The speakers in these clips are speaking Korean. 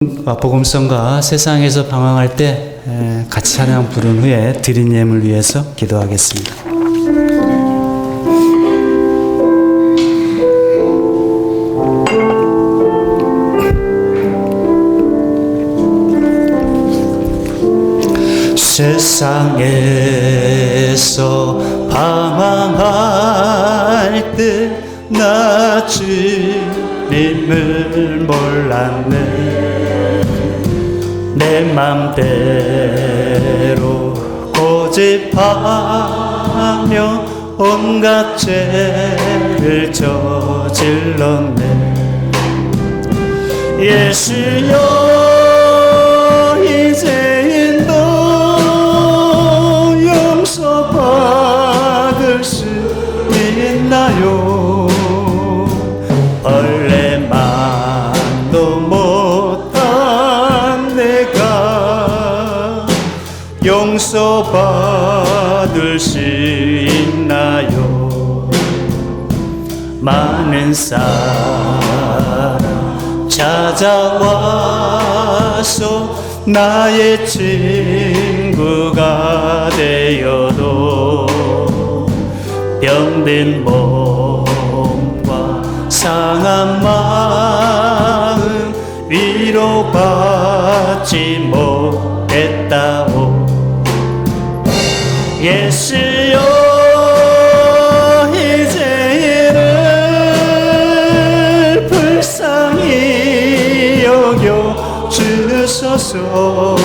복음성과 세상에서 방황할 때 같이 찬양 부른 후에 드린 예물 위해서 기도하겠습니다. 세상에서 방황할 때 나 주님을 몰랐네. 내 맘대로 고집하며 온갖 죄를 저질렀네. 예수여 이제도 용서받을 수 있나요? 얼레만도 못한 내가 용서받을 수 있나요? 많은 사람 찾아와서 나의 친구가 되어도 병든 몸과 상한 마음 위로받지 못했다오. 예수여 이제는 불쌍히 여겨 주소서.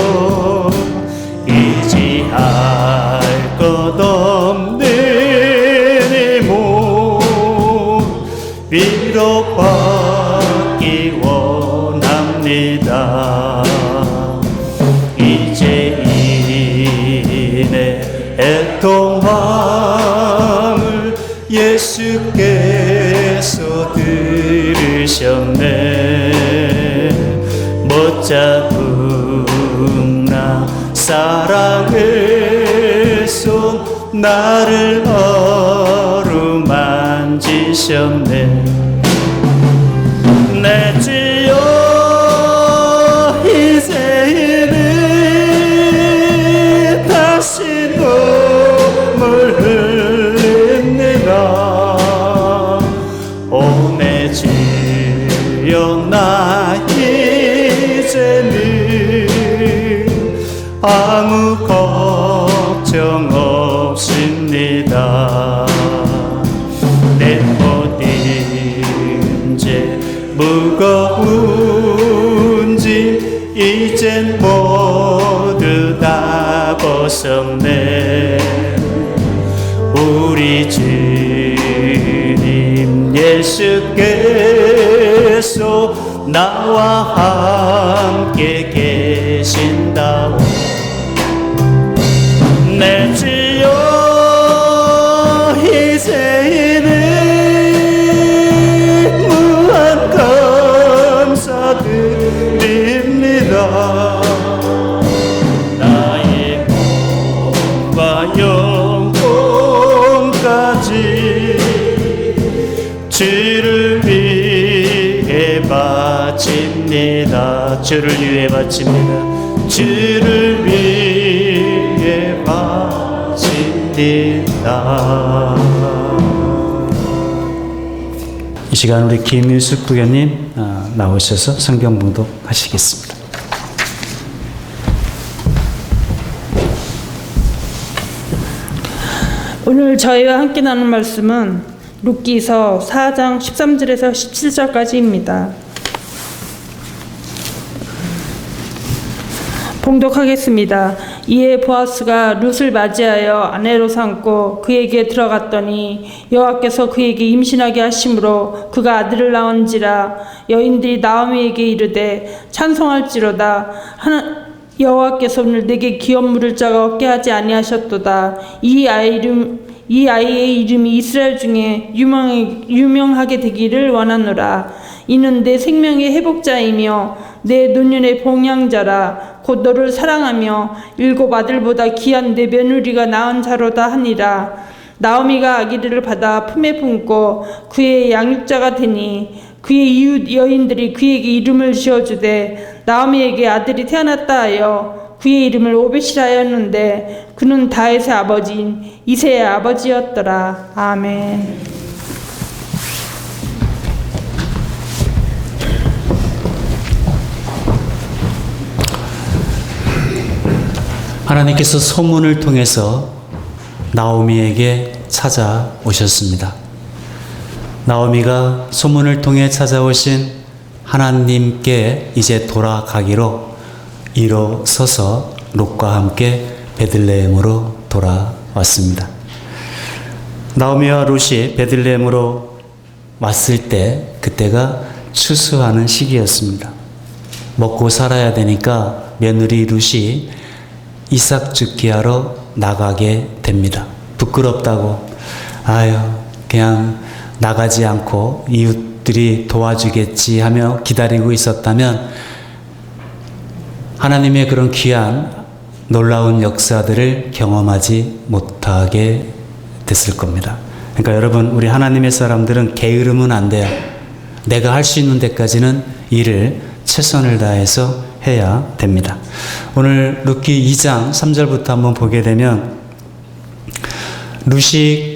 이지할 것 없는 이 몸 위로받기 원합니다. 이제 이내 애통함을 예수께서 들으셨네. 못 잡은 나 사랑의 손 나를 어루만지셨네. 내 주여 이제는 다시 눈물 흘립니다. 오 내 주여 나 이제는 아무 걱정 없습니다. 내 모든 죄 무거운 짐 이젠 모두 다 벗었네. 우리 주님 예수께서 나와 함께 계신다오. 내 주여 이제는 무한 감사드립니다. 나의 몸과 영혼까지 주를 위해 바칩니다. 주를 위해 바칩니다. 주를 위해 바칩니다. 이 시간 우리 김유숙 부교님 나오셔서 성경 봉독하시겠습니다. 오늘 저희와 함께 나눌 말씀은 룻기서 4장 13절에서 17절까지입니다. 봉독하겠습니다. 이에 보아스가 룻을 맞이하여 아내로 삼고 그에게 들어갔더니 여호와께서 그에게 임신하게 하심으로 그가 아들을 낳은지라. 여인들이 나오미에게 이르되 찬송할지로다. 여호와께서 오늘 내게 기업 물을 자가 없게 하지 아니하셨도다. 이 아이의 이름이 이스라엘 중에 유명하게 되기를 원하노라. 이는 내 생명의 회복자이며 내 노년의 봉양자라. 곧 너를 사랑하며 7 아들보다 귀한 내 며느리가 낳은 자로다 하니라. 나오미가 아기를 받아 품에 품고 그의 양육자가 되니 그의 이웃 여인들이 그에게 이름을 지어주되 나오미에게 아들이 태어났다 하여 그의 이름을 오벳이라 하였는데 그는 다윗의 아버지인 이새의 아버지였더라. 아멘. 하나님께서 소문을 통해서 나오미에게 찾아오셨습니다. 나오미가 소문을 통해 찾아오신 하나님께 이제 돌아가기로 일어서서 롯과 함께 베들레헴으로 돌아왔습니다. 나오미와 롯이 베들레헴으로 왔을 때 그때가 추수하는 시기였습니다. 먹고 살아야 되니까 며느리 롯이 이삭 죽기 하러 나가게 됩니다. 부끄럽다고 그냥 나가지 않고 이웃들이 도와주겠지 하며 기다리고 있었다면 하나님의 그런 귀한 놀라운 역사들을 경험하지 못하게 됐을 겁니다. 그러니까 여러분, 우리 하나님의 사람들은 게으르면 안 돼요. 내가 할 수 있는 데까지는 일을 최선을 다해서 해야 됩니다. 오늘 룻기 2장 3절부터 한번 보게 되면 룻이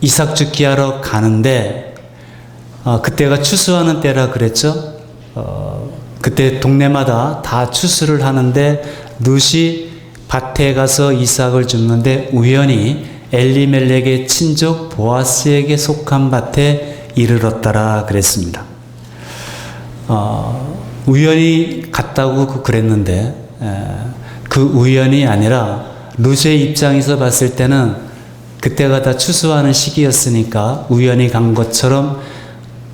이삭 죽기 하러 가는데 그때가 추수하는 때라 그랬죠. 그때 동네마다 다 추수를 하는데 룻이 밭에 가서 이삭을 줍는데 우연히 엘리멜렉의 친족 보아스에게 속한 밭에 이르렀더라 그랬습니다. 우연히 갔다고 그랬는데 그 우연이 아니라 룻의 입장에서 봤을 때는 그때가 다 추수하는 시기였으니까 우연히 간 것처럼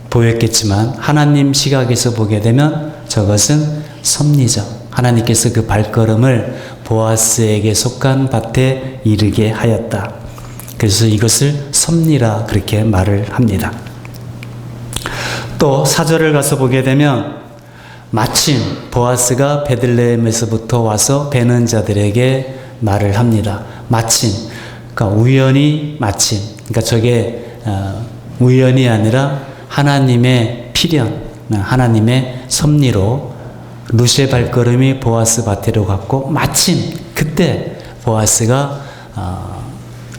보였겠지만 하나님 시각에서 보게 되면 저것은 섭리죠. 하나님께서 그 발걸음을 보아스에게 속한 밭에 이르게 하였다. 그래서 이것을 섭리라 그렇게 말을 합니다. 또 4절을 가서 보게 되면 마침 보아스가 베들레헴에서부터 와서 베는 자들에게 말을 합니다. 마침, 그러니까 우연히 마침, 그러니까 저게 우연이 아니라 하나님의 필연, 하나님의 섭리로 룻의 발걸음이 보아스 밭으로 갔고 마침 그때 보아스가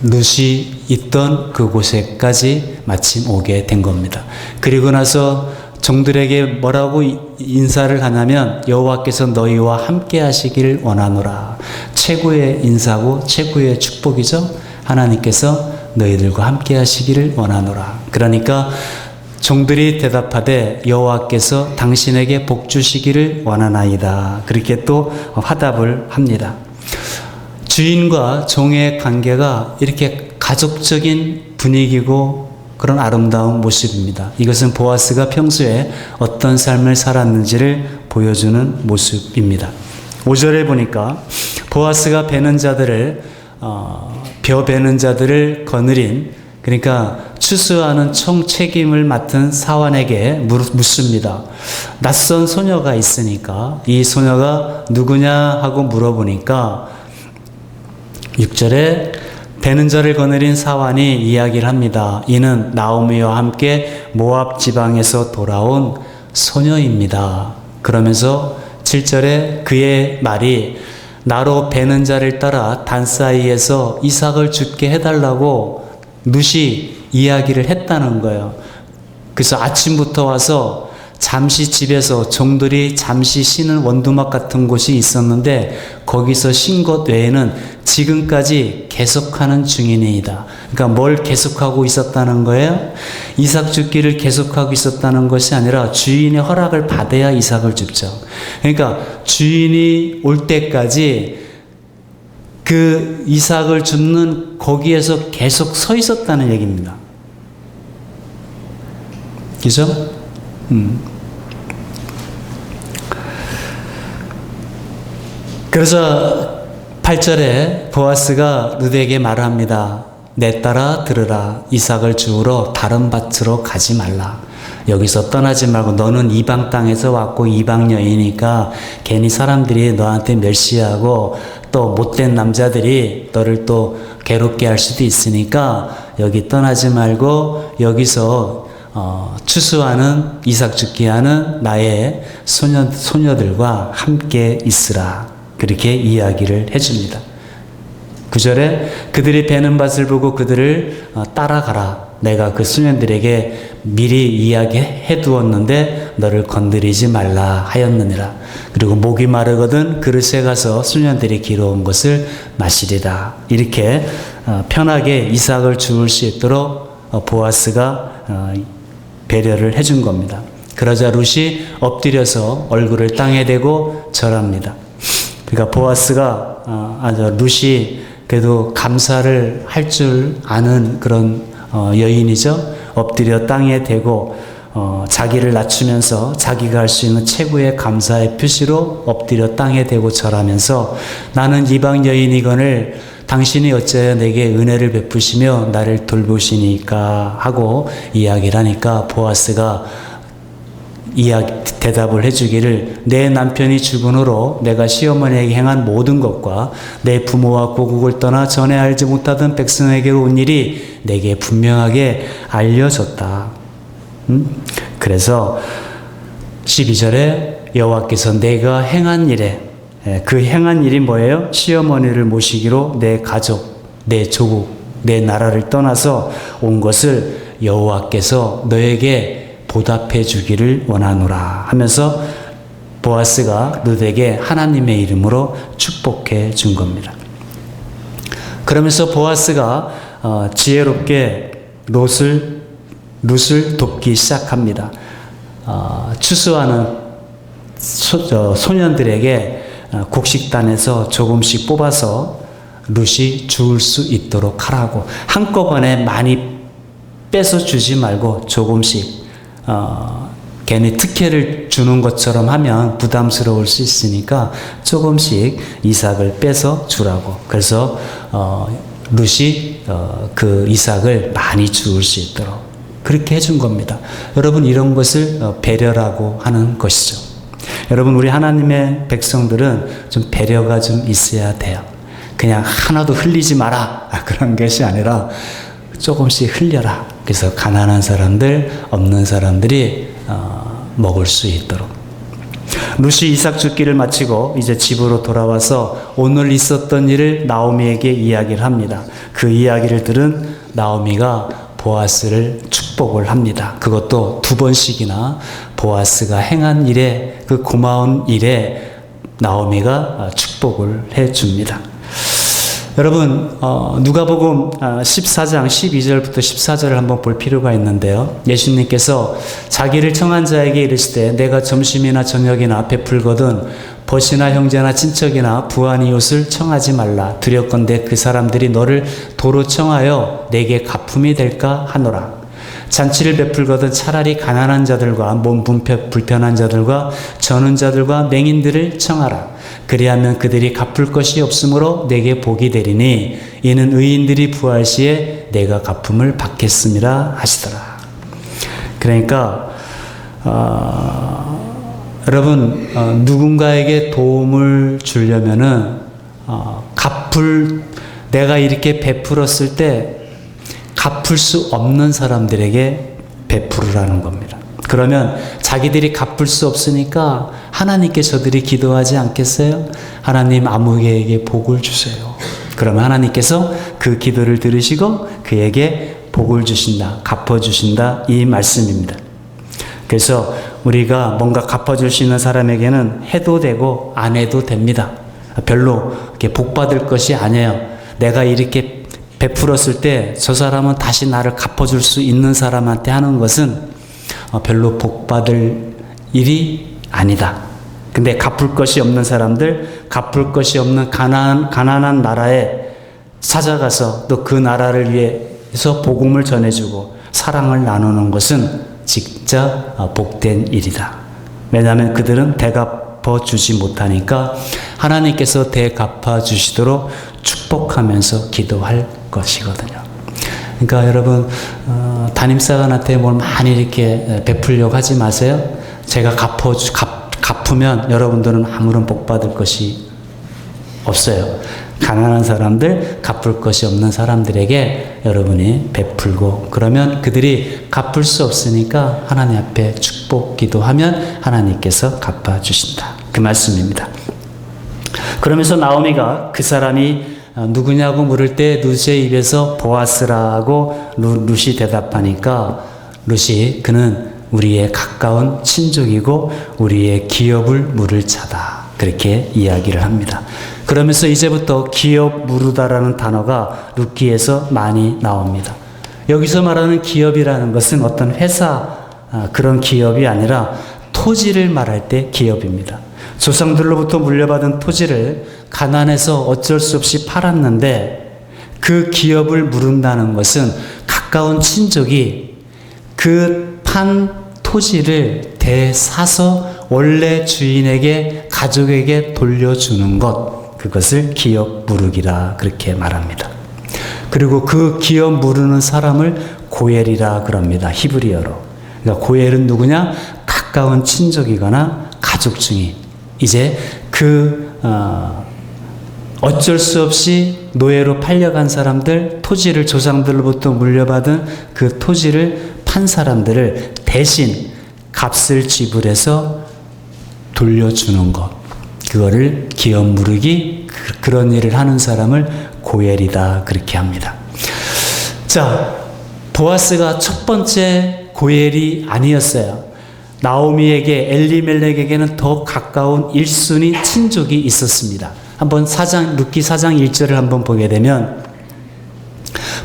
룻이 있던 그곳에까지 마침 오게 된 겁니다. 그리고 나서 종들에게 뭐라고 인사를 하냐면 여호와께서 너희와 함께 하시길 원하노라. 최고의 인사고 최고의 축복이죠. 하나님께서 너희들과 함께 하시기를 원하노라. 그러니까 종들이 대답하되 여호와께서 당신에게 복 주시기를 원하나이다. 그렇게 또 화답을 합니다. 주인과 종의 관계가 이렇게 가족적인 분위기고 그런 아름다운 모습입니다. 이것은 보아스가 평소에 어떤 삶을 살았는지를 보여주는 모습입니다. 5절에 보니까 보아스가 베는 자들을 벼 베는 자들을 거느린, 그러니까 추수하는 총 책임을 맡은 사환에게 묻습니다. 낯선 소녀가 있으니까 이 소녀가 누구냐 하고 물어보니까 6절에 베는 자를 거느린 사환이 이야기를 합니다. 이는 나오미와 함께 모압 지방에서 돌아온 소녀입니다. 그러면서 7절에 그의 말이 나로 베는 자를 따라 단 사이에서 이삭을 죽게 해달라고 룻이 이야기를 했다는 거예요. 그래서 아침부터 와서 잠시 집에서 종들이 잠시 쉬는 원두막 같은 곳이 있었는데 거기서 쉰 것 외에는 지금까지 계속하는 중이니이다. 그러니까 뭘 계속하고 있었다는 거예요? 이삭 죽기를 계속하고 있었다는 것이 아니라 주인의 허락을 받아야 이삭을 줍죠. 그러니까 주인이 올 때까지 그 이삭을 줍는 거기에서 계속 서 있었다는 얘기입니다. 그죠? 그래서 8절에 보아스가 룻에게 말합니다. 내 딸아 들으라. 이삭을 주우러 다른 밭으로 가지 말라. 여기서 떠나지 말고 너는 이방 땅에서 왔고 이방 여이니까 괜히 사람들이 너한테 멸시하고 또 못된 남자들이 너를 또 괴롭게 할 수도 있으니까 여기 떠나지 말고 여기서 추수하는 이삭 죽기하는 나의 소녀들과 함께 있으라. 그렇게 이야기를 해줍니다. 9절에 그들이 베는 밭을 보고 그들을 따라가라. 내가 그 소년들에게 미리 이야기해 두었는데 너를 건드리지 말라 하였느니라. 그리고 목이 마르거든 그릇에 가서 소년들이 기러온 것을 마시리라. 이렇게 편하게 이삭을 주울 수 있도록 보아스가 배려를 해준 겁니다. 그러자 룻이 엎드려서 얼굴을 땅에 대고 절합니다. 그러니까 보아스가 룻이 그래도 감사를 할 줄 아는 그런 여인이죠. 엎드려 땅에 대고 자기를 낮추면서 자기가 할 수 있는 최고의 감사의 표시로 엎드려 땅에 대고 절하면서 나는 이방 여인이거늘 당신이 어찌하여 내게 은혜를 베푸시며 나를 돌보시니까 하고 이야기를 하니까 보아스가 대답을 해주기를 내 남편이 죽은 후로 내가 시어머니에게 행한 모든 것과 내 부모와 고국을 떠나 전에 알지 못하던 백성에게로 온 일이 내게 분명하게 알려졌다. 그래서 12절에 여호와께서 내가 행한 일에 그 행한 일이 뭐예요? 시어머니를 모시기로 내 가족, 내 조국, 내 나라를 떠나서 온 것을 여호와께서 너에게 보답해 주기를 원하노라 하면서 보아스가 룻에게 하나님의 이름으로 축복해 준 겁니다. 그러면서 보아스가 지혜롭게 룻을 돕기 시작합니다. 추수하는 소년들에게 곡식단에서 조금씩 뽑아서 룻이 주울 수 있도록 하라고 한꺼번에 많이 빼서 주지 말고 조금씩 괜히 특혜를 주는 것처럼 하면 부담스러울 수 있으니까 조금씩 이삭을 빼서 주라고. 그래서 룻이 그 이삭을 많이 주울 수 있도록 그렇게 해준 겁니다. 여러분 이런 것을 배려라고 하는 것이죠. 여러분 우리 하나님의 백성들은 좀 배려가 좀 있어야 돼요. 그냥 하나도 흘리지 마라 그런 것이 아니라 조금씩 흘려라. 그래서 가난한 사람들, 없는 사람들이 먹을 수 있도록. 룻이 이삭 죽기를 마치고 이제 집으로 돌아와서 오늘 있었던 일을 나오미에게 이야기를 합니다. 그 이야기를 들은 나오미가 보아스를 축복을 합니다. 그것도 2번씩이나 보아스가 행한 일에 그 고마운 일에 나오미가 축복을 해줍니다. 여러분 누가복음 14장 12절부터 14절을 한번 볼 필요가 있는데요. 예수님께서 자기를 청한 자에게 이르시되 내가 점심이나 저녁이나 베풀거든 벗이나 형제나 친척이나 부한 이웃을 청하지 말라. 두렵건대 그 사람들이 너를 도로 청하여 내게 가품이 될까 하노라. 잔치를 베풀거든 차라리 가난한 자들과 몸 불편한 자들과 저는 자들과 맹인들을 청하라. 그리하면 그들이 갚을 것이 없으므로 내게 복이 되리니 이는 의인들이 부할 시에 내가 갚음을 받겠음이라 하시더라. 그러니까 여러분 누군가에게 도움을 주려면은 내가 이렇게 베풀었을 때 갚을 수 없는 사람들에게 베풀으라는 겁니다. 그러면 자기들이 갚을 수 없으니까 하나님께 저들이 기도하지 않겠어요? 하나님 아무개에게 복을 주세요. 그러면 하나님께서 그 기도를 들으시고 그에게 복을 주신다, 갚아주신다 이 말씀입니다. 그래서 우리가 뭔가 갚아줄 수 있는 사람에게는 해도 되고 안 해도 됩니다. 별로 이렇게 복 받을 것이 아니에요. 내가 이렇게 베풀었을 때 저 사람은 다시 나를 갚아줄 수 있는 사람한테 하는 것은 별로 복 받을 일이 아니다. 근데 갚을 것이 없는 사람들, 갚을 것이 없는 가난한 나라에 찾아가서 또 그 나라를 위해서 복음을 전해주고 사랑을 나누는 것은 진짜 복된 일이다. 왜냐하면 그들은 대갚아 주지 못하니까 하나님께서 대갚아 주시도록 축복하면서 기도할 것이거든요. 그러니까 여러분 담임사관한테 뭘 많이 이렇게 베풀려고 하지 마세요. 제가 갚으면 여러분들은 아무런 복 받을 것이 없어요. 가난한 사람들, 갚을 것이 없는 사람들에게 여러분이 베풀고, 그러면 그들이 갚을 수 없으니까 하나님 앞에 축복 기도하면 하나님께서 갚아주신다. 그 말씀입니다. 그러면서 나오미가 그 사람이 누구냐고 물을 때 룻의 입에서 보아스라고 룻이 대답하니까 룻이 그는 우리의 가까운 친족이고 우리의 기업을 물을 자다. 그렇게 이야기를 합니다. 그러면서 이제부터 기업 무르다라는 단어가 룻기에서 많이 나옵니다. 여기서 말하는 기업이라는 것은 어떤 회사 그런 기업이 아니라 토지를 말할 때 기업입니다. 조상들로부터 물려받은 토지를 가난해서 어쩔 수 없이 팔았는데 그 기업을 물은다는 것은 가까운 친족이 그 판 토지를 되사서 원래 주인에게 가족에게 돌려주는 것, 그것을 기업 무르기라 그렇게 말합니다. 그리고 그 기업 무르는 사람을 고엘이라 그럽니다. 히브리어로. 그러니까 고엘은 누구냐? 가까운 친족이거나 가족 중에 이제 어쩔 수 없이 노예로 팔려간 사람들, 토지를 조상들로부터 물려받은 그 토지를 판 사람들을 대신 값을 지불해서 돌려주는 것, 그거를 기업 무르기, 그런 일을 하는 사람을 고엘이다 그렇게 합니다. 자, 보아스가 첫 번째 고엘이 아니었어요. 나오미에게, 엘리멜렉에게는 더 가까운 1순위 친족이 있었습니다. 한번 룻기 4장 1절을 한번 보게 되면,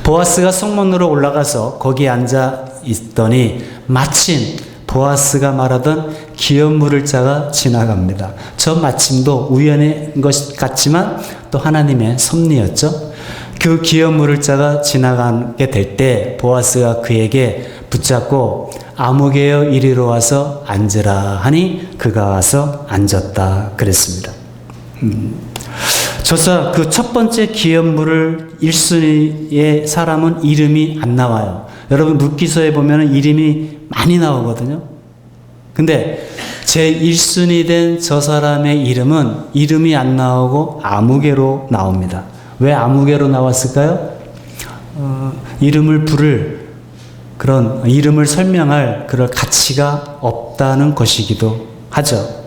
보아스가 성문으로 올라가서 거기에 앉아 있더니 마침 보아스가 말하던 기업 물을 자가 지나갑니다. 저 마침도 우연인 것 같지만 또 하나님의 섭리였죠. 그 기업 물을 자가 지나가게 될 때 보아스가 그에게 붙잡고 아무개여 이리로 와서 앉으라 하니 그가 와서 앉았다 그랬습니다. 그 첫 번째 기업 물을 1순위의 사람은 이름이 안 나와요. 여러분 룻기서에 보면 이름이 많이 나오거든요. 근데 제 1순위 된 저 사람의 이름은 이름이 안 나오고 아무개로 나옵니다. 왜 아무개로 나왔을까요? 이름을 부를 그런 이름을 설명할 그럴 가치가 없다는 것이기도 하죠.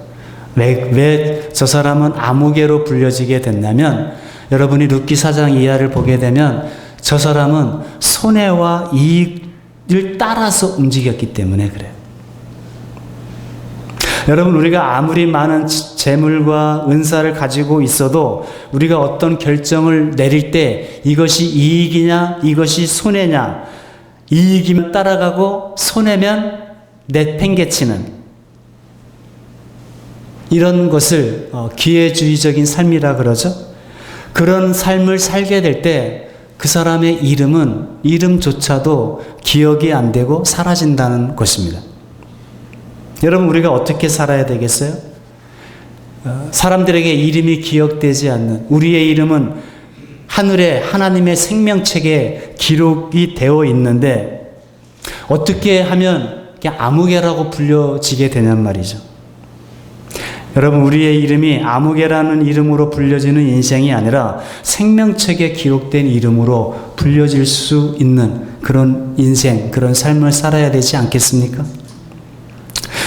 왜 저 사람은 아무개로 불려지게 됐냐면, 여러분이 룻기 4장 이하를 보게 되면 저 사람은 손해와 이익을 따라서 움직였기 때문에 그래요. 여러분, 우리가 아무리 많은 재물과 은사를 가지고 있어도 우리가 어떤 결정을 내릴 때 이것이 이익이냐 이것이 손해냐, 이익이면 따라가고 손해면 내팽개치는 이런 것을 기회주의적인 삶이라 그러죠. 그런 삶을 살게 될 때 그 사람의 이름조차도 기억이 안 되고 사라진다는 것입니다. 여러분, 우리가 어떻게 살아야 되겠어요? 사람들에게 이름이 기억되지 않는 우리의 이름은 하늘에 하나님의 생명책에 기록이 되어 있는데 어떻게 하면 그냥 아무개라고 불려지게 되냔 말이죠. 여러분, 우리의 이름이 아무개라는 이름으로 불려지는 인생이 아니라 생명책에 기록된 이름으로 불려질 수 있는 그런 인생, 그런 삶을 살아야 되지 않겠습니까?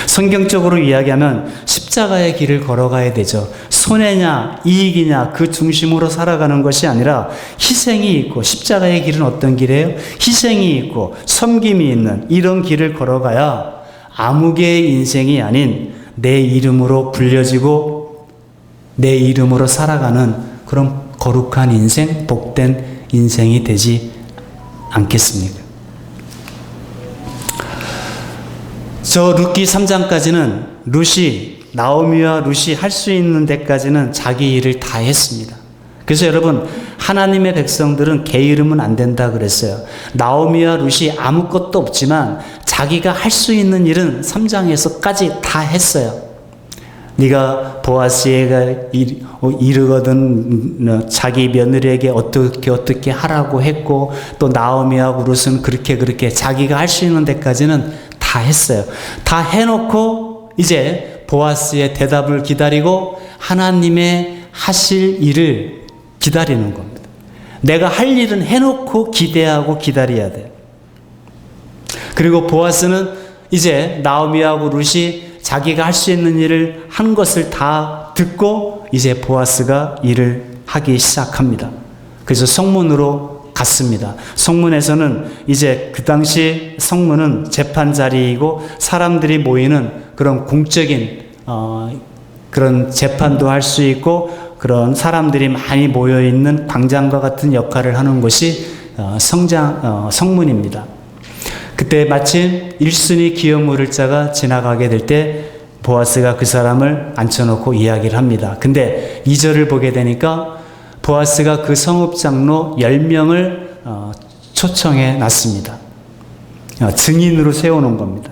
성경적으로 이야기하면 십자가의 길을 걸어가야 되죠. 손해냐 이익이냐 그 중심으로 살아가는 것이 아니라 희생이 있고, 십자가의 길은 어떤 길이에요? 희생이 있고 섬김이 있는 이런 길을 걸어가야 아무개의 인생이 아닌 내 이름으로 불려지고 내 이름으로 살아가는 그런 거룩한 인생, 복된 인생이 되지 않겠습니까? 저 룻기 3장까지는 나오미와 룻이 할 수 있는 데까지는 자기 일을 다 했습니다. 그래서 여러분, 하나님의 백성들은 게으르면 안 된다 그랬어요. 나오미와 룻이 아무것도 없지만 자기가 할 수 있는 일은 3장에서까지 다 했어요. 네가 보아스에게 이르거든 자기 며느리에게 어떻게 하라고 했고, 또 나오미하고 룻은 그렇게 자기가 할 수 있는 데까지는 다 했어요. 다 해놓고 이제 보아스의 대답을 기다리고 하나님의 하실 일을 기다리는 겁니다. 내가 할 일은 해놓고 기대하고 기다려야 돼요. 그리고 보아스는 이제 나오미하고 룻이 자기가 할 수 있는 일을 한 것을 다 듣고 이제 보아스가 일을 하기 시작합니다. 그래서 성문으로 갔습니다. 성문에서는 이제 그 당시 성문은 재판 자리이고 사람들이 모이는 그런 공적인 그런 재판도 할 수 있고 그런 사람들이 많이 모여 있는 광장과 같은 역할을 하는 곳이 성문입니다. 그때 마침 1순위 기업 물을 자가 지나가게 될 때 보아스가 그 사람을 앉혀놓고 이야기를 합니다. 근데 2절을 보게 되니까 보아스가 그 성읍장로 10명을 초청해 놨습니다. 증인으로 세워놓은 겁니다.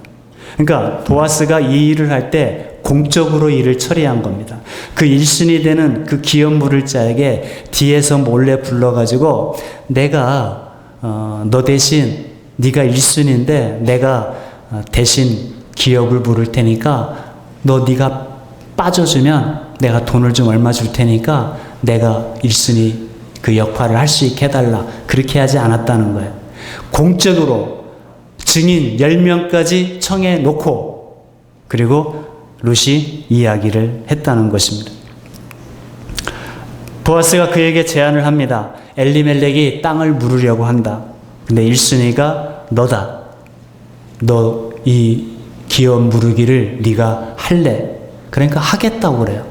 그러니까 보아스가 이 일을 할 때 공적으로 일을 처리한 겁니다. 그 1순위 되는 그 기업 물을 자에게 뒤에서 몰래 불러가지고 내가 너 대신 네가 1순위인데 내가 대신 기업을 물을 테니까 네가 빠져주면 내가 돈을 좀 얼마 줄 테니까 내가 1순위 그 역할을 할 수 있게 해달라. 그렇게 하지 않았다는 거예요. 공적으로 증인 10명까지 청해 놓고 그리고 룻이 이야기를 했다는 것입니다. 보아스가 그에게 제안을 합니다. 엘리멜렉이 땅을 물으려고 한다. 근데 1순위가 너다. 너 이 기업 물으기를 네가 할래. 그러니까 하겠다고 그래요.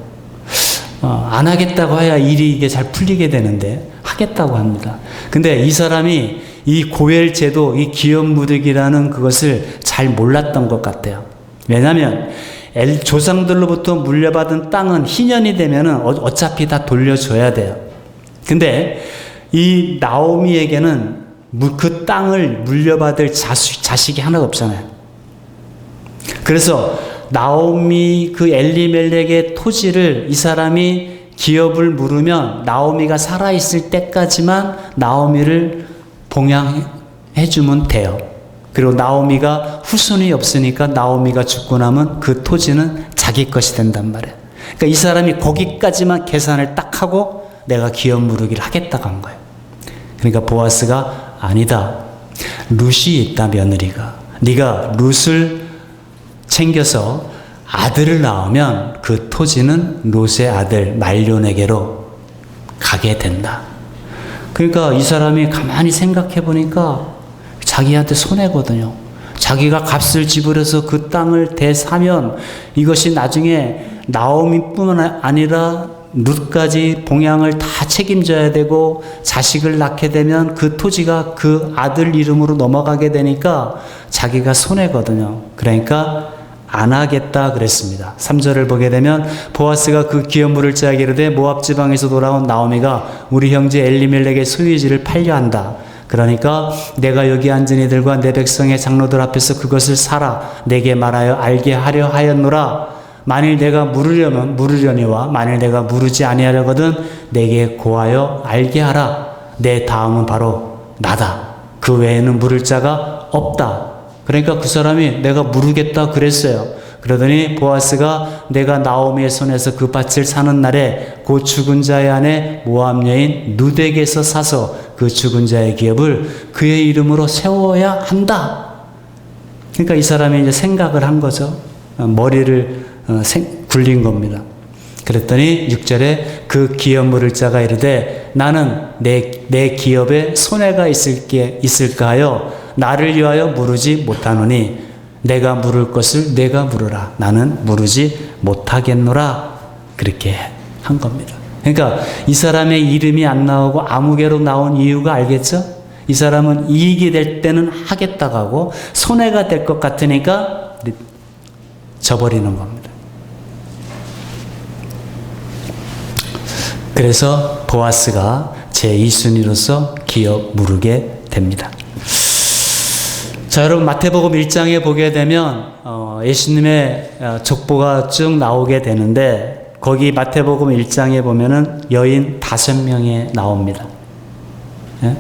안 하겠다고 해야 일이 이게 잘 풀리게 되는데 하겠다고 합니다. 근데 이 사람이 이 고엘 제도, 이 기업 물으기라는 그것을 잘 몰랐던 것 같아요. 왜냐하면 조상들로부터 물려받은 땅은 희년이 되면은 어차피 다 돌려줘야 돼요. 근데 이 나오미에게는 그 땅을 물려받을 자식이 하나도 없잖아요. 그래서 나오미 그 엘리멜렉의 토지를 이 사람이 기업을 물으면 나오미가 살아있을 때까지만 나오미를 봉양해주면 돼요. 그리고 나오미가 후손이 없으니까 나오미가 죽고 나면 그 토지는 자기 것이 된단 말이에요. 그러니까 이 사람이 거기까지만 계산을 딱 하고 내가 기업 물으기를 하겠다고 한 거예요. 그러니까 보아스가 아니다. 룻이 있다 며느리가. 네가 룻을 챙겨서 아들을 낳으면 그 토지는 롯의 아들 말론에게로 가게 된다. 그러니까 이 사람이 가만히 생각해 보니까 자기한테 손해거든요. 자기가 값을 지불해서 그 땅을 대사면 이것이 나중에 나오미뿐만 아니라 룻까지 봉양을 다 책임져야 되고 자식을 낳게 되면 그 토지가 그 아들 이름으로 넘어가게 되니까 자기가 손해거든요. 그러니까 안 하겠다 그랬습니다. 3절을 보게 되면 보아스가 그 기업 물을 자에게 이르되 모압 지방에서 돌아온 나오미가 우리 형제 엘리멜렉의 소유지를 팔려 한다. 그러니까 내가 여기 앉은 이들과 내 백성의 장로들 앞에서 그것을 사라. 내게 말하여 알게 하려 하였노라. 만일 내가 물으려니와 만일 내가 물으지 아니하려거든 내게 고하여 알게 하라. 내 다음은 바로 나다. 그 외에는 물을 자가 없다. 그러니까 그 사람이 내가 물으겠다 그랬어요. 그러더니 보아스가 내가 나오미의 손에서 그 밭을 사는 날에 그 죽은 자의 아내 모압 여인 룻에게서 사서 그 죽은 자의 기업을 그의 이름으로 세워야 한다. 그러니까 이 사람이 이제 생각을 한 거죠. 머리를 굴린 겁니다. 그랬더니 6절에 그 기업 물을 자가 이르되 나는 내 기업에 손해가 있을까 하여 나를 위하여 물으지 못하노니 내가 물을 것을 내가 물으라. 나는 물으지 못하겠노라. 그렇게 한 겁니다. 그러니까 이 사람의 이름이 안 나오고 아무개로 나온 이유가 알겠죠? 이 사람은 이익이 될 때는 하겠다고 하고 손해가 될 것 같으니까 져버리는 겁니다. 그래서 보아스가 제2순위로서 기업 물으게 됩니다. 자, 여러분 마태복음 1장에 보게 되면 예수님의 족보가 쭉 나오게 되는데 거기 마태복음 1장에 보면은 여인 5명이 나옵니다. 예?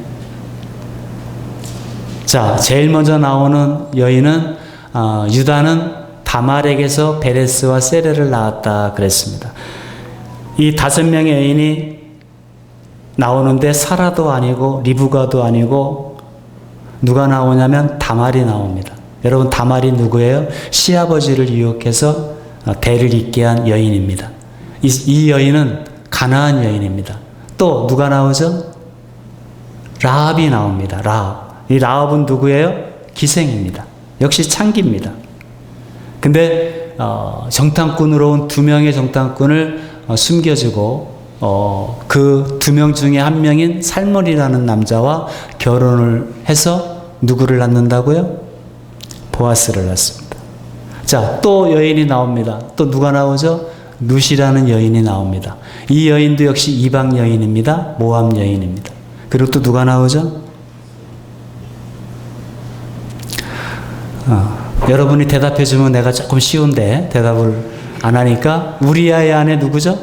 자, 제일 먼저 나오는 여인은 유다는 다말에게서 베레스와 세레를 낳았다 그랬습니다. 이 5명의 여인이 나오는데 사라도 아니고 리브가도 아니고 누가 나오냐면 다말이 나옵니다. 여러분 다말이 누구예요? 시아버지를 유혹해서 대를 잇게 한 여인입니다. 이 여인은 가나안 여인입니다. 또 누가 나오죠? 라합이 나옵니다. 라합. 이 라합은 누구예요? 기생입니다. 역시 창기입니다. 근데 정탐꾼으로 온 2명의 정탐꾼을 숨겨주고 그 2명 중에 한 명인 살몬이라는 남자와 결혼을 해서 누구를 낳는다고요? 보아스를 낳습니다. 자, 또 여인이 나옵니다. 또 누가 나오죠? 룻이라는 여인이 나옵니다. 이 여인도 역시 이방 여인입니다. 모압 여인입니다. 그리고 또 누가 나오죠? 여러분이 대답해 주면 내가 조금 쉬운데 대답을 안 하니까 우리아의 아내 누구죠?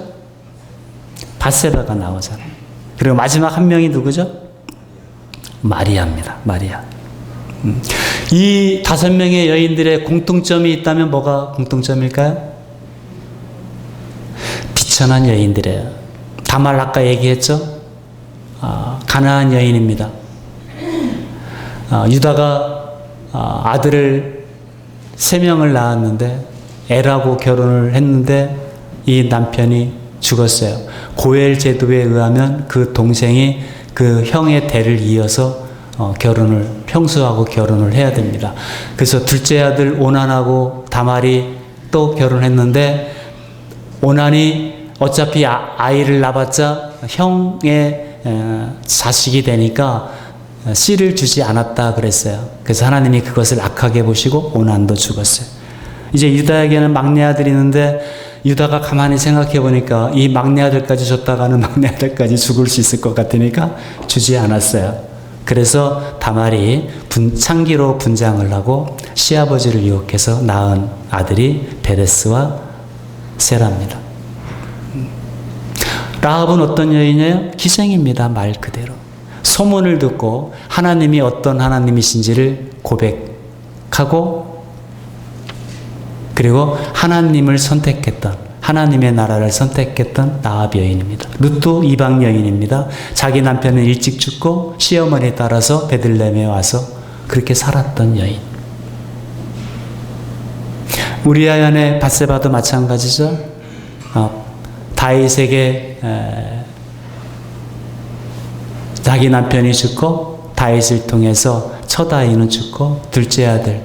바세바가 나오잖아요. 그리고 마지막 한 명이 누구죠? 마리아입니다. 마리아. 이 5명의 여인들의 공통점이 있다면 뭐가 공통점일까요? 비천한 여인들이에요. 다말 아까 얘기했죠? 가나안 여인입니다. 유다가 아들을 3명을 낳았는데 에라고 결혼을 했는데 이 남편이 죽었어요. 고엘 제도에 의하면 그 동생이 그 형의 대를 이어서 형수하고 결혼을 해야 됩니다. 그래서 둘째 아들 오난하고 다말이 또 결혼했는데 오난이 어차피 아이를 낳았자 형의 자식이 되니까 씨를 주지 않았다 그랬어요. 그래서 하나님이 그것을 악하게 보시고 오난도 죽었어요. 이제 유다에게는 막내 아들이 있는데 유다가 가만히 생각해 보니까 이 막내 아들까지 줬다가는 막내 아들까지 죽을 수 있을 것 같으니까 주지 않았어요. 그래서 다말이 창기로 분장을 하고 시아버지를 유혹해서 낳은 아들이 베레스와 세라입니다. 라합은 어떤 여인이에요? 기생입니다. 말 그대로. 소문을 듣고 하나님이 어떤 하나님이신지를 고백하고 그리고 하나님을 선택했던 하나님의 나라를 선택했던 라합 여인입니다. 룻도 이방 여인입니다. 자기 남편은 일찍 죽고 시어머니에 따라서 베들레헴에 와서 그렇게 살았던 여인. 우리아의 아내 밧세바도 마찬가지죠. 다윗에게 자기 남편이 죽고 다윗을 통해서 첫 아이는 죽고 둘째 아들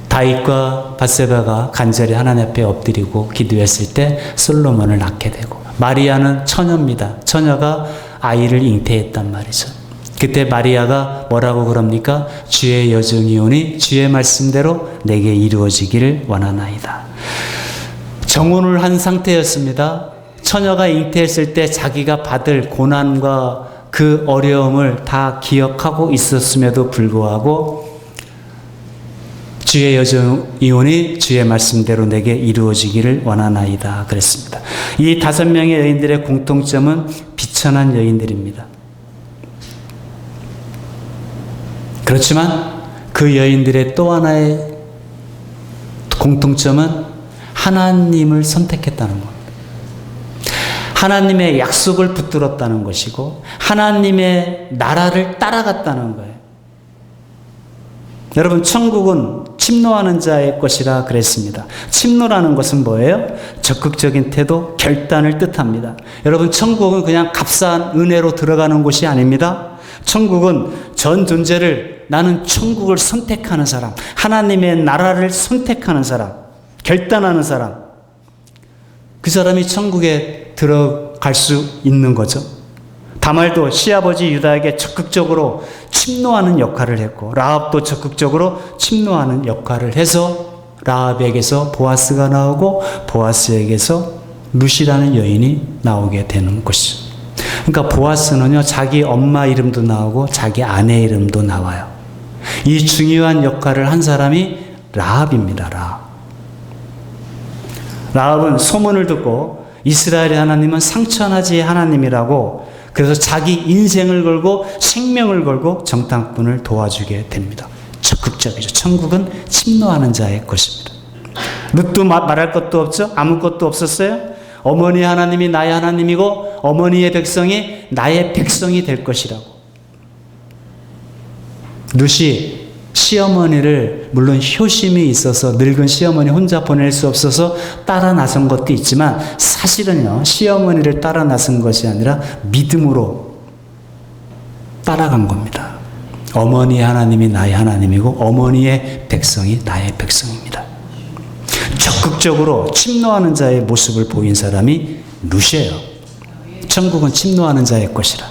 다윗과 밧세바가 간절히 하나님 앞에 엎드리고 기도했을 때 솔로몬을 낳게 되고 마리아는 처녀입니다. 처녀가 아이를 잉태했단 말이죠. 그때 마리아가 뭐라고 그럽니까? 주의 여종이 오니 주의 말씀대로 내게 이루어지기를 원하나이다. 정혼을 한 상태였습니다. 처녀가 잉태했을 때 자기가 받을 고난과 그 어려움을 다 기억하고 있었음에도 불구하고 주의 여종이 오니 주의 말씀대로 내게 이루어지기를 원하나이다 그랬습니다. 이 5명의 여인들의 공통점은 비천한 여인들입니다. 그렇지만 그 여인들의 또 하나의 공통점은 하나님을 선택했다는 겁니다. 하나님의 약속을 붙들었다는 것이고 하나님의 나라를 따라갔다는 거예요. 여러분, 천국은 침노하는 자의 것이라 그랬습니다. 침노라는 것은 뭐예요? 적극적인 태도, 결단을 뜻합니다. 여러분, 천국은 그냥 값싼 은혜로 들어가는 곳이 아닙니다. 천국은 전 존재를 나는 천국을 선택하는 사람, 하나님의 나라를 선택하는 사람, 결단하는 사람, 그 사람이 천국에 들어갈 수 있는 거죠. 다말도 시아버지 유다에게 적극적으로 침노하는 역할을 했고 라합도 적극적으로 침노하는 역할을 해서 라합에게서 보아스가 나오고 보아스에게서 룻이라는 여인이 나오게 되는 것이죠. 그러니까 보아스는요, 자기 엄마 이름도 나오고 자기 아내 이름도 나와요. 이 중요한 역할을 한 사람이 라합입니다. 라합은 소문을 듣고 이스라엘의 하나님은 상처나지 하나님이라고, 그래서 자기 인생을 걸고 생명을 걸고 정탐꾼을 도와주게 됩니다. 적극적이죠. 천국은 침노하는 자의 것입니다. 룻도 말할 것도 없죠. 아무것도 없었어요. 어머니 하나님이 나의 하나님이고 어머니의 백성이 나의 백성이 될 것이라고. 룻이 시어머니를 물론 효심이 있어서 늙은 시어머니 혼자 보낼 수 없어서 따라 나선 것도 있지만 사실은요, 시어머니를 따라 나선 것이 아니라 믿음으로 따라간 겁니다. 어머니 하나님이 나의 하나님이고 어머니의 백성이 나의 백성입니다. 적극적으로 침노하는 자의 모습을 보인 사람이 룻이에요. 천국은 침노하는 자의 것이라.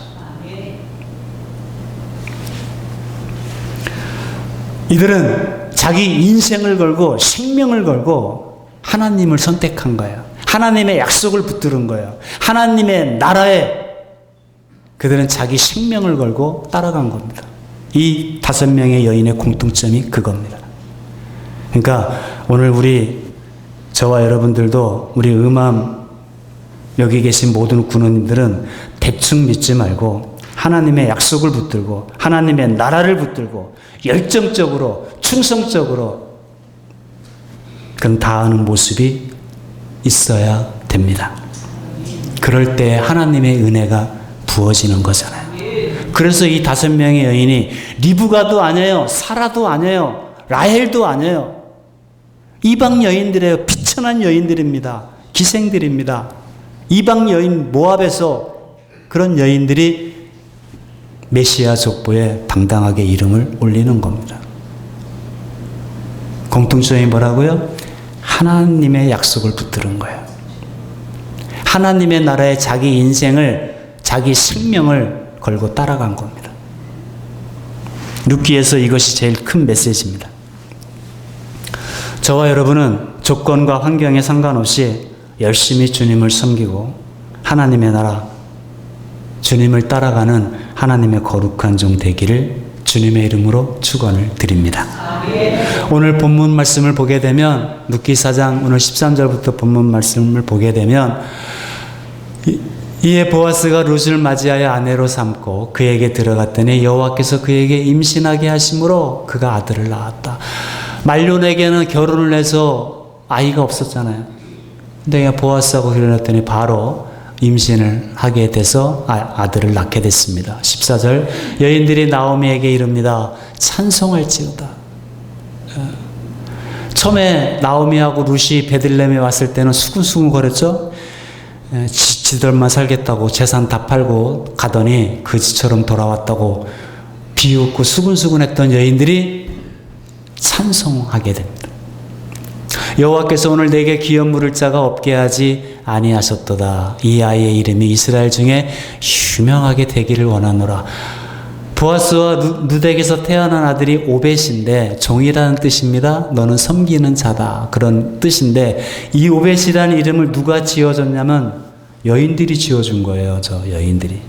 이들은 자기 인생을 걸고 생명을 걸고 하나님을 선택한 거예요. 하나님의 약속을 붙들은 거예요. 하나님의 나라에 그들은 자기 생명을 걸고 따라간 겁니다. 이 5명의 여인의 공통점이 그겁니다. 그러니까 오늘 저와 여러분들도 우리 음암 여기 계신 모든 군원님들은 대충 믿지 말고 하나님의 약속을 붙들고 하나님의 나라를 붙들고 열정적으로 충성적으로 그건 다하는 모습이 있어야 됩니다. 그럴 때 하나님의 은혜가 부어지는 거잖아요. 그래서 이 5명의 여인이 리브가도 아니에요. 사라도 아니에요. 라헬도 아니에요. 이방 여인들이에요. 비천한 여인들입니다. 기생들입니다. 이방 여인 모압에서 그런 여인들이 메시아 족보에 당당하게 이름을 올리는 겁니다. 공통점이 뭐라고요? 하나님의 약속을 붙들은 거예요. 하나님의 나라에 자기 인생을, 자기 생명을 걸고 따라간 겁니다. 룻기에서 이것이 제일 큰 메시지입니다. 저와 여러분은 조건과 환경에 상관없이 열심히 주님을 섬기고 하나님의 나라, 주님을 따라가는 하나님의 거룩한 종 되기를 주님의 이름으로 축원을 드립니다. 오늘 본문 말씀을 보게 되면 룻기 4장 오늘 13절부터 본문 말씀을 보게 되면 이에 보아스가 룻을 맞이하여 아내로 삼고 그에게 들어갔더니 여호와께서 그에게 임신하게 하심으로 그가 아들을 낳았다. 말론에게는 결혼을 해서 아이가 없었잖아요. 근데 보아스하고 결혼했더니 바로 임신을 하게 돼서 아들을 낳게 됐습니다. 14절 여인들이 나오미에게 이릅니다. 찬송할지어다. 처음에 나오미하고 룻이 베들레헴에 왔을 때는 수근수근 거렸죠. 지들만 살겠다고 재산 다 팔고 가더니 거지처럼 돌아왔다고 비웃고 수근수근했던 여인들이 찬송하게 됩니다. 여호와께서 오늘 내게 기업 물을 자가 없게 하지 아니하셨도다. 이 아이의 이름이 이스라엘 중에 유명하게 되기를 원하노라. 보아스와 룻에게서 태어난 아들이 오벳인데 종이라는 뜻입니다. 너는 섬기는 자다. 그런 뜻인데 이 오벳이라는 이름을 누가 지어줬냐면 여인들이 지어준 거예요. 저 여인들이.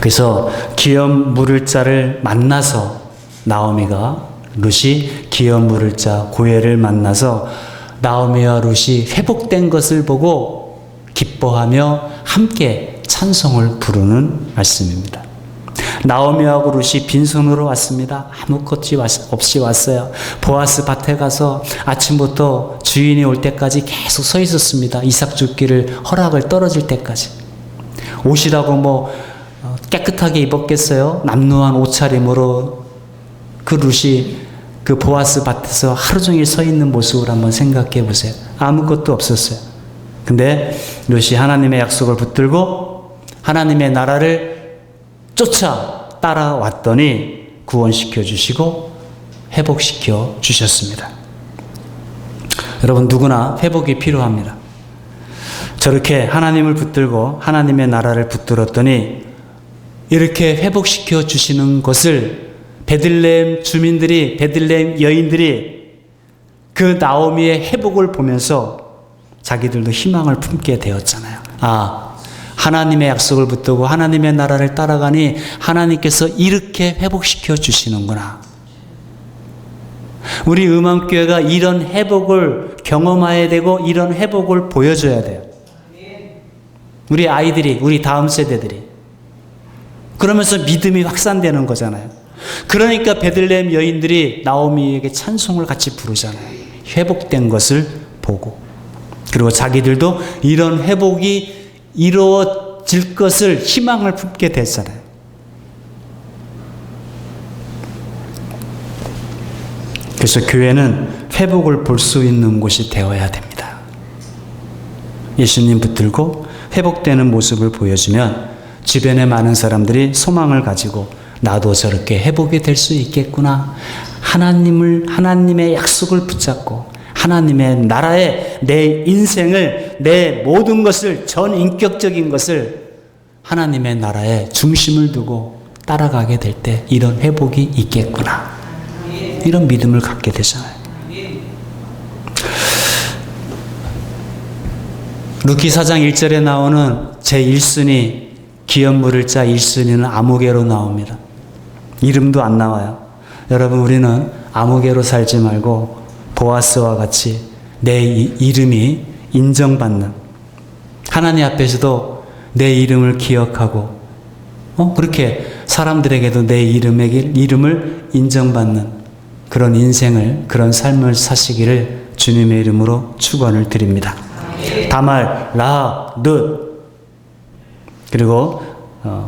그래서 기업 물을 자를 만나서 나오미가 룻이 기업 물을 자 고엘을 만나서 나오미와 룻이 회복된 것을 보고 기뻐하며 함께 찬송을 부르는 말씀입니다. 나오미하고 룻이 빈손으로 왔습니다. 아무것이 없이 왔어요. 보아스 밭에 가서 아침부터 주인이 올 때까지 계속 서 있었습니다. 이삭 죽기를 허락을 떨어질 때까지. 옷이라고 깨끗하게 입었겠어요? 남루한 옷차림으로 그 룻이 그 보아스 밭에서 하루 종일 서 있는 모습을 한번 생각해 보세요. 아무것도 없었어요. 근데 룻이 하나님의 약속을 붙들고 하나님의 나라를 쫓아 따라왔더니 구원시켜 주시고 회복시켜 주셨습니다. 여러분 누구나 회복이 필요합니다. 저렇게 하나님을 붙들고 하나님의 나라를 붙들었더니 이렇게 회복시켜 주시는 것을 베들레헴 주민들이, 베들레헴 여인들이 그 나오미의 회복을 보면서 자기들도 희망을 품게 되었잖아요. 하나님의 약속을 붙들고 하나님의 나라를 따라가니 하나님께서 이렇게 회복시켜 주시는구나. 우리 음암교회가 이런 회복을 경험해야 되고 이런 회복을 보여줘야 돼요. 우리 아이들이, 우리 다음 세대들이. 그러면서 믿음이 확산되는 거잖아요. 그러니까 베들레헴 여인들이 나오미에게 찬송을 같이 부르잖아요. 회복된 것을 보고. 그리고 자기들도 이런 회복이 이루어질 것을 희망을 품게 됐잖아요. 그래서 교회는 회복을 볼 수 있는 곳이 되어야 됩니다. 예수님 붙들고 회복되는 모습을 보여주면 주변의 많은 사람들이 소망을 가지고 나도 저렇게 회복이 될 수 있겠구나. 하나님의 약속을 붙잡고 하나님의 나라에 내 인생을, 내 모든 것을, 전 인격적인 것을 하나님의 나라에 중심을 두고 따라가게 될 때 이런 회복이 있겠구나. 이런 믿음을 갖게 되잖아요. 루키 4장 1절에 나오는 제1순위 기업 물을 자 1순위는 아무개로 나옵니다. 이름도 안 나와요. 여러분, 우리는 아무개로 살지 말고 보아스와 같이 내 이름이 인정받는, 하나님 앞에서도 내 이름을 기억하고 그렇게 사람들에게도 내 이름을 인정받는 그런 인생을, 그런 삶을 사시기를 주님의 이름으로 축원을 드립니다. 다말, 라, 룻, 그리고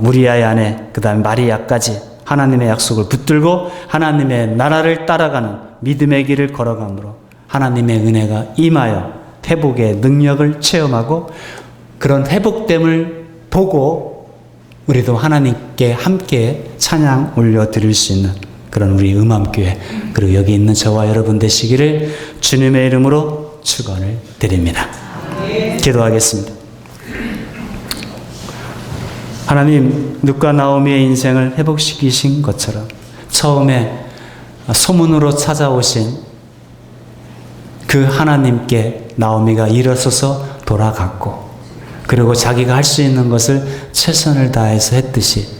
우리아의 아내, 그 다음에 마리아까지 하나님의 약속을 붙들고 하나님의 나라를 따라가는 믿음의 길을 걸어가므로 하나님의 은혜가 임하여 회복의 능력을 체험하고 그런 회복됨을 보고 우리도 하나님께 함께 찬양 올려드릴 수 있는 그런 우리 음암교회, 그리고 여기 있는 저와 여러분 되시기를 주님의 이름으로 축원을 드립니다. 기도하겠습니다. 하나님, 룻과 나오미의 인생을 회복시키신 것처럼 처음에 소문으로 찾아오신 그 하나님께 나오미가 일어서서 돌아갔고, 그리고 자기가 할 수 있는 것을 최선을 다해서 했듯이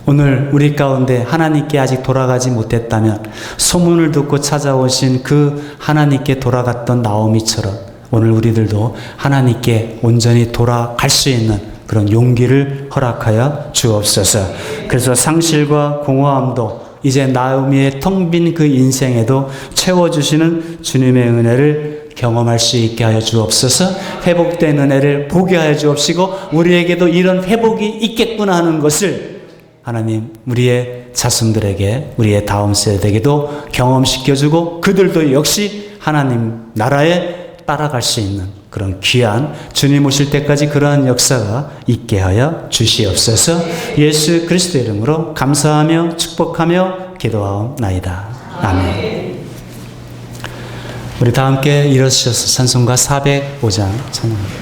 오늘 우리 가운데 하나님께 아직 돌아가지 못했다면 소문을 듣고 찾아오신 그 하나님께 돌아갔던 나오미처럼 오늘 우리들도 하나님께 온전히 돌아갈 수 있는 그런 용기를 허락하여 주옵소서. 그래서 상실과 공허함도 이제 나오미의 텅 빈 그 인생에도 채워주시는 주님의 은혜를 경험할 수 있게 하여 주옵소서. 회복된 은혜를 보게 하여 주옵시고 우리에게도 이런 회복이 있겠구나 하는 것을 하나님, 우리의 자손들에게, 우리의 다음 세대에게도 경험시켜주고 그들도 역시 하나님 나라에 따라갈 수 있는 그런 귀한 주님 오실 때까지 그러한 역사가 있게 하여 주시옵소서. 예수 그리스도의 이름으로 감사하며 축복하며 기도하옵나이다. 아멘. 우리 다 함께 일어서셔서 찬송가 405장 찬양합니다.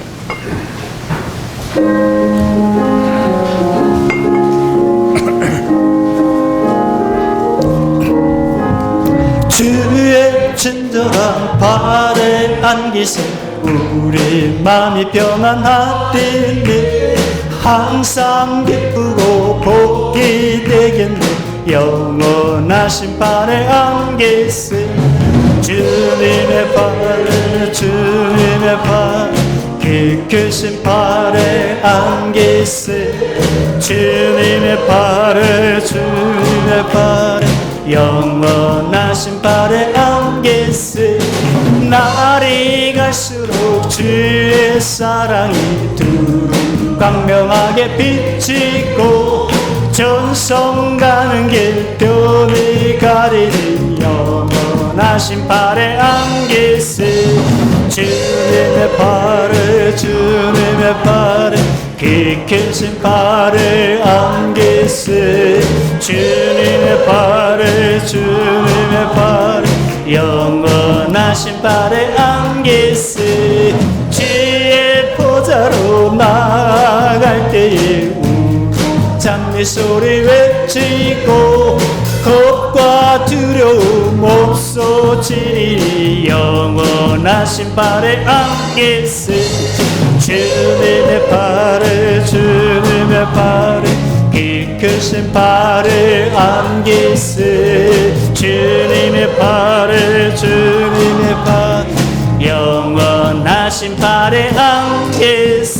주의 친절한 발에 안기세 우리 마음이 평안하되네. 항상 기쁘고 복이 되겠네. 영원하신 발에 안기세. 주님의 발 그 크신 발에 안기세. 주님의 발에 영원하신 발에 안기세. 날이 갈수록 주의 사랑이 두루 광명하게 비치고 전성 가는 길 뼈를 가리니 영원하신 발에 안기세. 주님의 발에 그 크신 발에 안기세. 주님의 발에 영원하신 발에 안기세. 주의 보좌로 나아갈 때에 장미 소리 외치고 겁과 두려움 없어지리. 영원하신 발에 안기세. 주님의 발에 그 크신 발에 안기세. 주님의 발에 영원하신 발에 안기세.